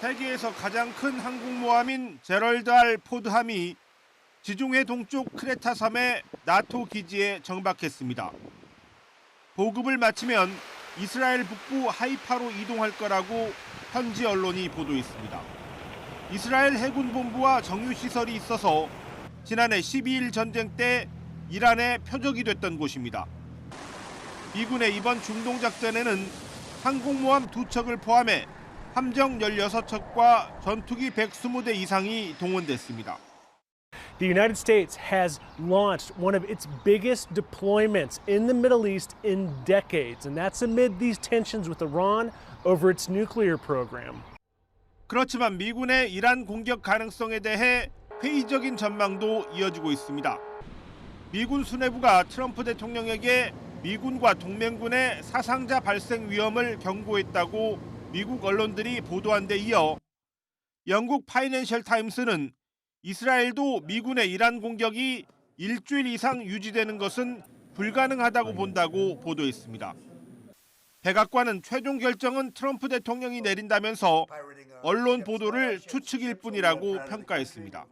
세계에서 가장 큰 항공모함인 제럴드 R 포드함이 지중해 동쪽 크레타 섬의 나토 기지에 정박했습니다. 보급을 마치면 이스라엘 북부 하이파로 이동할 거라고 현지 언론이 보도했습니다. 이스라엘 해군 본부와 정유시설이 있어서 지난해 12일 전쟁 때 이란의 표적이 됐던 곳입니다. 미군의 이번 중동 작전에는 항공모함 2척을 포함해 함정 16척과 전투기 120대 이상이 동원됐습니다. The United States has launched one of its biggest deployments in the Middle East in decades, and that's amid these tensions with Iran over its nuclear program. 그렇지만 미군의 이란 공격 가능성에 대해 회의적인 전망도 이어지고 있습니다. 미군 수뇌부가 트럼프 대통령에게 미군과 동맹군의 사상자 발생 위험을 경고했다고 미국 언론들이 보도한 데 이어 영국 파이낸셜 타임스는 이스라엘도 미군의 이란 공격이 일주일 이상 유지되는 것은 불가능하다고 본다고 보도했습니다. 백악관은 최종 결정은 트럼프 대통령이 내린다면서 언론 보도를 추측일 뿐이라고 평가했습니다.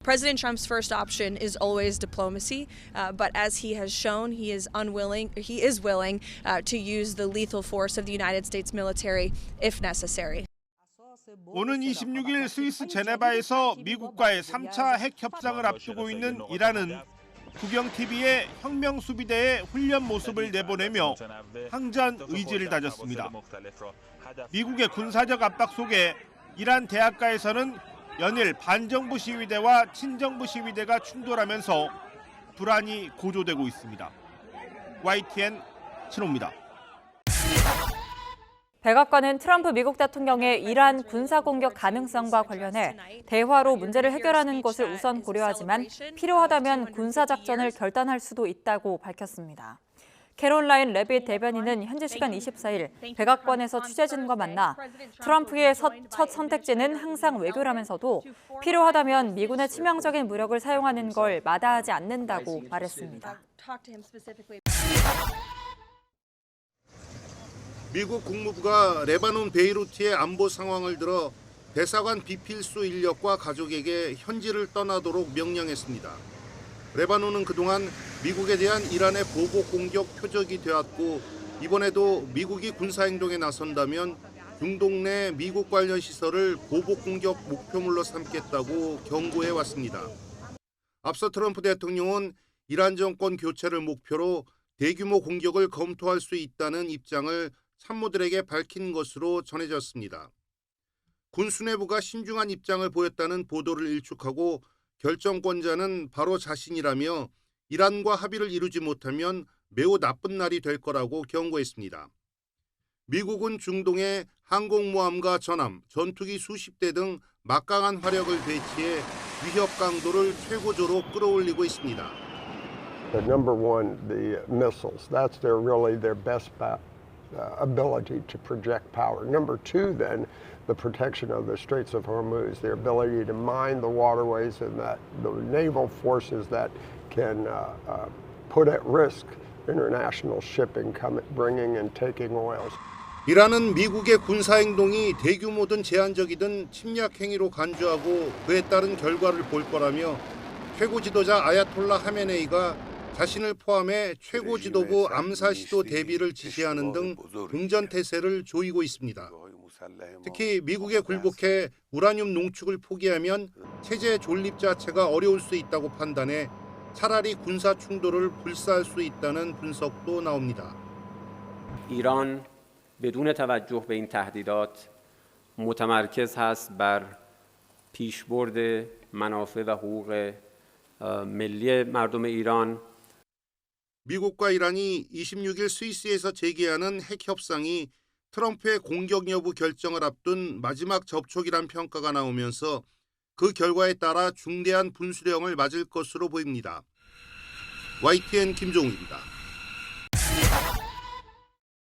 President Trump's first option is always diplomacy, but as he has shown, he is willing to use the lethal force of the United States military if necessary. 오는 26일 스위스 제네바에서 미국과의 3차 핵 협상을 앞두고 있는 이란은 국영 TV에 혁명 수비대의 훈련 모습을 내보내며 항전 의지를 다졌습니다. 미국의 군사적 압박 속에 이란 대학가에서는 연일 반정부 시위대와 친정부 시위대가 충돌하면서 불안이 고조되고 있습니다. YTN 신호입니다. 백악관은 트럼프 미국 대통령의 이란 군사 공격 가능성과 관련해 대화로 문제를 해결하는 것을 우선 고려하지만 필요하다면 군사 작전을 결단할 수도 있다고 밝혔습니다. 캐롤라인 레빗 대변인은 현지 시간 24일 백악관에서 취재진과 만나 트럼프의 첫 선택지는 항상 외교라면서도 필요하다면 미군의 치명적인 무력을 사용하는 걸 마다하지 않는다고 말했습니다. 미국 국무부가 레바논 베이루트의 안보 상황을 들어 대사관 비필수 인력과 가족에게 현지를 떠나도록 명령했습니다. 레바논은 그동안 미국에 대한 이란의 보복 공격 표적이 되었고 이번에도 미국이 군사행동에 나선다면 중동 내 미국 관련 시설을 보복 공격 목표물로 삼겠다고 경고해 왔습니다. 앞서 트럼프 대통령은 이란 정권 교체를 목표로 대규모 공격을 검토할 수 있다는 입장을 참모들에게 밝힌 것으로 전해졌습니다. 군 수뇌부가 신중한 입장을 보였다는 보도를 일축하고 결정권자는 바로 자신이라며 이란과 합의를 이루지 못하면 매우 나쁜 날이 될 거라고 경고했습니다. 미국은 중동에 항공모함과 전함, 전투기 수십 대 등 막강한 화력을 배치해 위협 강도를 최고조로 끌어올리고 있습니다. Number one, the missiles. That's their best ability to project power. Number two, then, the protection of the Straits of Hormuz, their ability to mine the waterways and the naval forces that can put at risk international shipping bringing and taking oils. 이란은 미국의 군사행동이 대규모든 제한적이든 침략 행위로 간주하고 그에 따른 결과를 볼 거라며 최고 지도자 아야톨라 하메네이가 자신을 포함해 최고 지도부 암살 시도 대비를 지시하는 등 등전태세를 조이고 있습니다. 특히 미국에 굴복해 우라늄 농축을 포기하면 체제 존립 자체가 어려울 수 있다고 판단해 차라리 군사 충돌을 불사할 수 있다는 분석도 나옵니다. ایران بدون توجه به این تهدیدات متمرکز هست بر پیشبرد منافع و حقوق ملی مردم ایران. 미국과 이란이 26일 스위스에서 재개하는 핵 협상이 트럼프의 공격 여부 결정을 앞둔 마지막 접촉이란 평가가 나오면서 그 결과에 따라 중대한 분수령을 맞을 것으로 보입니다. YTN 김종욱입니다.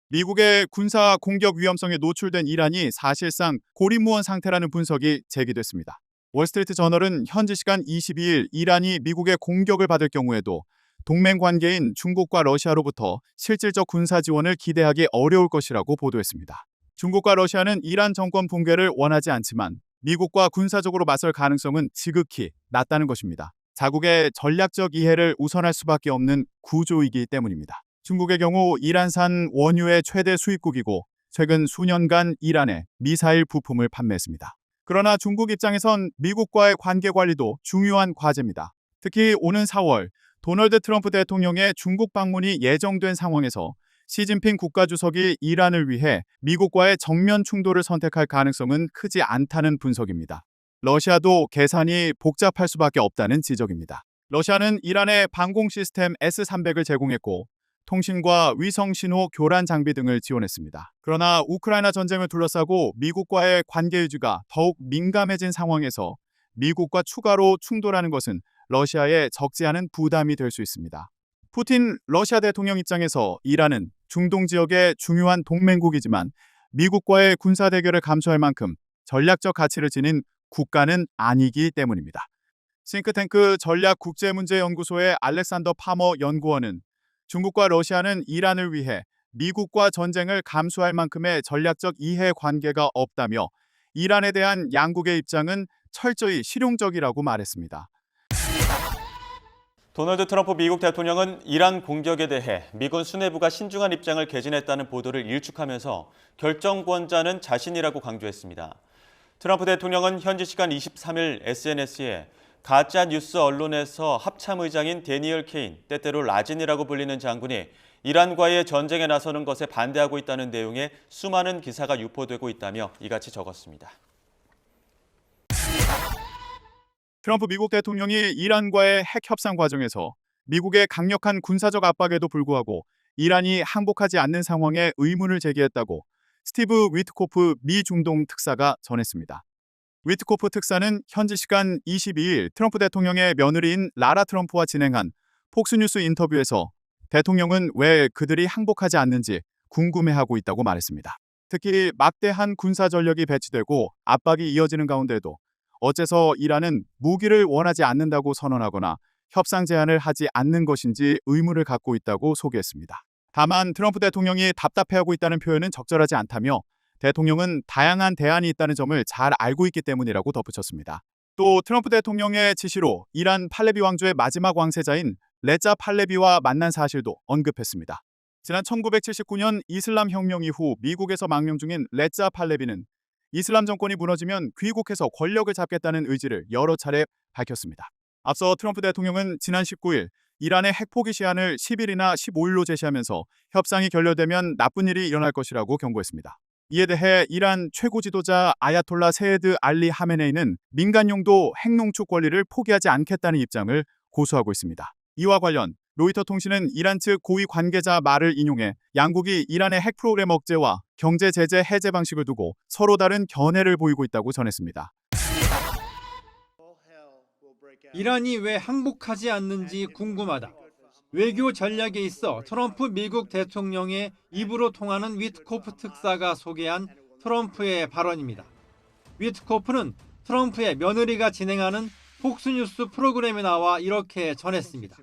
미국의 군사 공격 위험성에 노출된 이란이 사실상 고립무원 상태라는 분석이 제기됐습니다. 월스트리트 저널은 현지 시간 22일 이란이 미국의 공격을 받을 경우에도 동맹 관계인 중국과 러시아로부터 실질적 군사 지원을 기대하기 어려울 것이라고 보도했습니다. 중국과 러시아는 이란 정권 붕괴를 원하지 않지만 미국과 군사적으로 맞설 가능성은 지극히 낮다는 것입니다. 자국의 전략적 이해를 우선할 수밖에 없는 구조이기 때문입니다. 중국의 경우 이란산 원유의 최대 수입국이고 최근 수년간 이란에 미사일 부품을 판매했습니다. 그러나 중국 입장에선 미국과의 관계 관리도 중요한 과제입니다. 특히 오는 4월 도널드 트럼프 대통령의 중국 방문이 예정된 상황에서 시진핑 국가주석이 이란을 위해 미국과의 정면 충돌을 선택할 가능성은 크지 않다는 분석입니다. 러시아도 계산이 복잡할 수밖에 없다는 지적입니다. 러시아는 이란에 방공 시스템 S-300을 제공했고 통신과 위성 신호 교란 장비 등을 지원했습니다. 그러나 우크라이나 전쟁을 둘러싸고 미국과의 관계 유지가 더욱 민감해진 상황에서 미국과 추가로 충돌하는 것은 러시아에 적지 않은 부담이 될 수 있습니다. 푸틴 러시아 대통령 입장에서 이란은 중동 지역의 중요한 동맹국이지만 미국과의 군사 대결을 감수할 만큼 전략적 가치를 지닌 국가는 아니기 때문입니다. 싱크탱크 전략국제문제연구소의 알렉산더 파머 연구원은 중국과 러시아는 이란을 위해 미국과 전쟁을 감수할 만큼의 전략적 이해관계가 없다며 이란에 대한 양국의 입장은 철저히 실용적이라고 말했습니다. 도널드 트럼프 미국 대통령은 이란 공격에 대해 미군 수뇌부가 신중한 입장을 개진했다는 보도를 일축하면서 결정권자는 자신이라고 강조했습니다. 트럼프 대통령은 현지 시간 23일 SNS에 가짜 뉴스 언론에서 합참의장인 데니얼 케인, 때때로 라진이라고 불리는 장군이 이란과의 전쟁에 나서는 것에 반대하고 있다는 내용의 수많은 기사가 유포되고 있다며 이같이 적었습니다. 트럼프 미국 대통령이 이란과의 핵 협상 과정에서 미국의 강력한 군사적 압박에도 불구하고 이란이 항복하지 않는 상황에 의문을 제기했다고 스티브 위트코프 미 중동 특사가 전했습니다. 위트코프 특사는 현지 시간 22일 트럼프 대통령의 며느리인 라라 트럼프와 진행한 폭스뉴스 인터뷰에서 대통령은 왜 그들이 항복하지 않는지 궁금해하고 있다고 말했습니다. 특히 막대한 군사 전력이 배치되고 압박이 이어지는 가운데도 어째서 이란은 무기를 원하지 않는다고 선언하거나 협상 제안을 하지 않는 것인지 의문을 갖고 있다고 소개했습니다. 다만 트럼프 대통령이 답답해하고 있다는 표현은 적절하지 않다며 대통령은 다양한 대안이 있다는 점을 잘 알고 있기 때문이라고 덧붙였습니다. 또 트럼프 대통령의 지시로 이란 팔레비 왕조의 마지막 왕세자인 레자 팔레비와 만난 사실도 언급했습니다. 지난 1979년 이슬람 혁명 이후 미국에서 망명 중인 레자 팔레비는 이슬람 정권이 무너지면 귀국해서 권력을 잡겠다는 의지를 여러 차례 밝혔습니다. 앞서 트럼프 대통령은 지난 19일 이란의 핵포기 시한을 10일이나 15일로 제시하면서 협상이 결렬되면 나쁜 일이 일어날 것이라고 경고했습니다. 이에 대해 이란 최고 지도자 아야톨라 세헤드 알리 하메네이는 민간용도 핵농축 권리를 포기하지 않겠다는 입장을 고수하고 있습니다. 이와 관련 로이터 통신은 이란 측 고위 관계자 말을 인용해 양국이 이란의 핵 프로그램 억제와 경제 제재 해제 방식을 두고 서로 다른 견해를 보이고 있다고 전했습니다. 이란이 왜 항복하지 않는지 궁금하다. 외교 전략에 있어 트럼프 미국 대통령의 입으로 통하는 위트코프 특사가 소개한 트럼프의 발언입니다. 위트코프는 트럼프의 며느리가 진행하는 폭스뉴스 프로그램에 나와 이렇게 전했습니다.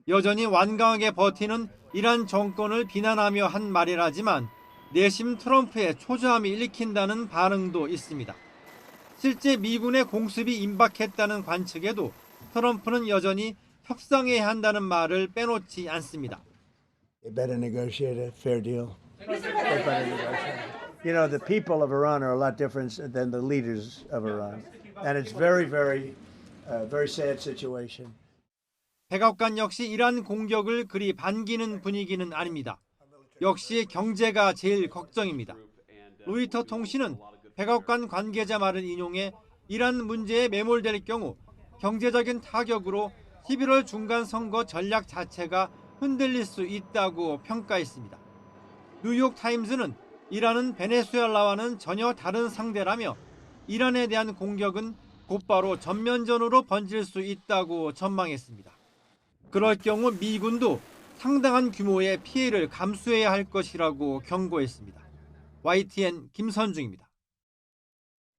여전히 완강하게 버티는 이란 정권을 비난하며 한 말이라지만 내심 트럼프의 초조함이 읽힌다는 반응도 있습니다. 실제 미군의 공습이 임박했다는 관측에도 트럼프는 여전히 협상해야 한다는 말을 빼놓지 않습니다. They better negotiate a fair deal. They better negotiate. You know, the people of Iran are a lot different than the leaders of Iran, and it's very sad situation. 백악관 역시 이란 공격을 그리 반기는 분위기는 아닙니다. 역시 경제가 제일 걱정입니다. 로이터 통신은 백악관 관계자 말을 인용해 이란 문제에 매몰될 경우 경제적인 타격으로 11월 중간 선거 전략 자체가 흔들릴 수 있다고 평가했습니다. 뉴욕타임스는 이란은 베네수엘라와는 전혀 다른 상대라며 이란에 대한 공격은 곧바로 전면전으로 번질 수 있다고 전망했습니다. 그럴 경우 미군도 상당한 규모의 피해를 감수해야 할 것이라고 경고했습니다. YTN 김선중입니다.